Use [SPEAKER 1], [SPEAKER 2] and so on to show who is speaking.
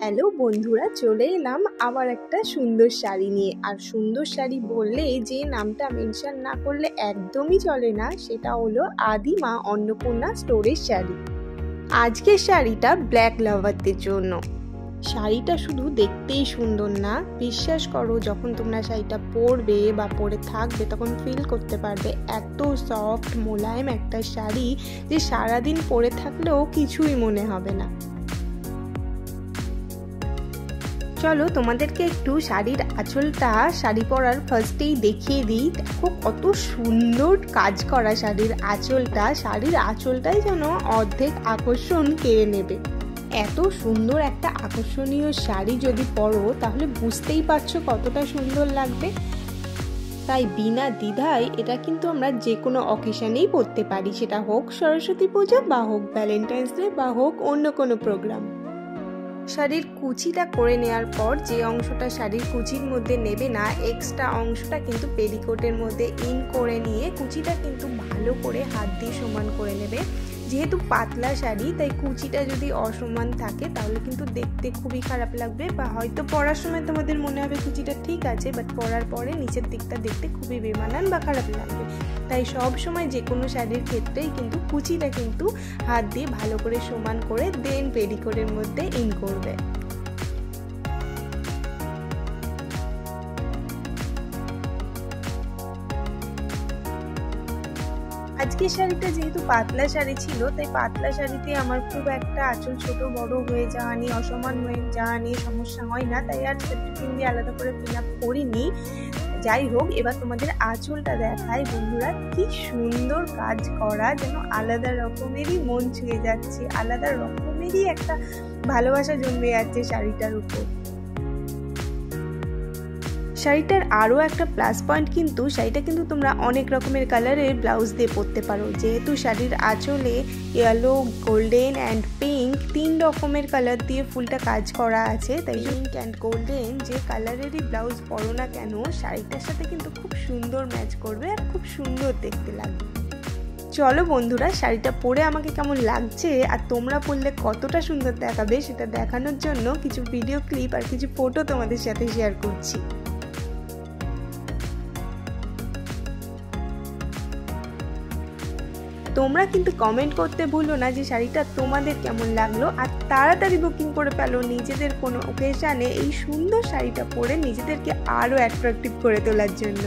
[SPEAKER 1] Hello বন্ধুরা, চলে এলাম আবার একটা সুন্দর শাড়ি নিয়ে। আর সুন্দর শাড়ি বললে যে নামটা মেনশন না করলে একদমই চলে না, সেটা হলো আদিমা অন্নপূর্ণা স্টোরের শাড়ি। আজকের শাড়িটা ব্ল্যাক লাভারদের জন্য। শাড়িটা শুধু দেখতেই সুন্দর না, বিশ্বাস করো যখন তোমরা শাড়িটা পরবে বা পরে থাকবে তখন ফিল করতে পারবে এত সফট মোলায়েম একটা শাড়ি যে সারাদিন পরে থাকলেও কিছুই মনে হবে না। চলো তোমাদেরকে একটু শাড়ির আঁচলটা শাড়ি পরার ফার্স্টেই দেখিয়ে দিই। দেখো কত সুন্দর কাজ করা শাড়ির আঁচলটা। শাড়ির আঁচলটাই যেন অর্ধেক আকর্ষণ কেড়ে নেবে। এত সুন্দর একটা আকর্ষণীয় শাড়ি যদি পরো তাহলে বুঝতেই পারছো কতটা সুন্দর লাগবে। তাই বিনা দ্বিধায় এটা কিন্তু আমরা যে কোনো অকেশনেই পরতে পারি, সেটা হোক সরস্বতী পুজো বা হোক ভ্যালেন্টাইন্স ডে বা হোক অন্য কোনো প্রোগ্রাম। শাড়ির কুচিটা করে নেওয়ার পর যে অংশটা শাড়ির কুচির মধ্যে নেবে না, এক্সট্রা অংশটা কিন্তু পেটিকোটের মধ্যে ইন করে নিয়ে কুচিটা কিন্তু ভালো করে হাত দিয়ে সমান করে নেবে। যেহেতু পাতলা শাড়ি তাই কুচিটা যদি অসমান থাকে তাহলে কিন্তু দেখতে খুবই খারাপ লাগবে, বা হয়তো পরার সময় তোমাদের মনে হবে কুচিটা ঠিক আছে, বাট পরার পরে নিচের দিকটা দেখতে খুবই বেমানান বা খারাপ লাগবে। তাই সব সময় যে কোনো শাড়ির ক্ষেত্রেই কিন্তু কুচিটা কিন্তু হাত দিয়ে ভালো করে সমান করে দেন পেটিকোটের মধ্যে ইন করবে। আজকের শাড়িটা যেহেতু পাতলা শাড়ি ছিল তাই পাতলা শাড়িতে আমার খুব একটা আঁচল ছোট বড় হয়ে যাওয়া নিয়ে, অসমান হয়ে যাওয়া নিয়ে সমস্যা হয় না, তাই আর সেফটি পিন দিয়ে আলাদা করে পিন আপ করিনি। যাই হোক, এবার তোমাদের আঁচলটা দেখাই বন্ধুরা। কি সুন্দর কাজ করা, যেন আলাদা রকমেরই মন ছুঁয়ে যাচ্ছে, আলাদা রকমেরই একটা ভালোবাসা জন্মে যাচ্ছে শাড়িটার উপর। শাড়িটার আরও একটা প্লাস পয়েন্ট কিন্তু শাড়িটা কিন্তু তোমরা অনেক রকমের কালারের ব্লাউজ দিয়ে পরতে পারো। যেহেতু শাড়ির আঁচলে ইয়েলো, গোল্ডেন অ্যান্ড পিঙ্ক 3 রকমের কালার দিয়ে ফুলটা কাজ করা আছে, তাই পিঙ্ক অ্যান্ড গোল্ডেন যে কালারেরই ব্লাউজ পরো না কেন শাড়িটার সাথে কিন্তু খুব সুন্দর ম্যাচ করবে আর খুব সুন্দর দেখতে লাগবে। চলো বন্ধুরা, শাড়িটা পরে আমাকে কেমন লাগছে আর তোমরা পরলে কতটা সুন্দর দেখাবে সেটা দেখানোর জন্য কিছু ভিডিও ক্লিপ আর কিছু ফটো তোমাদের সাথে শেয়ার করছি। তোমরা কিন্তু কমেন্ট করতে ভুলো না যে শাড়িটা তোমাদের কেমন লাগলো, আর তাড়াতাড়ি বুকিং করে ফেলো নিজেদের কোনো ওকেশানে এই সুন্দর শাড়িটা পরে নিজেদেরকে আরও অ্যাট্রাকটিভ করে তোলার জন্য।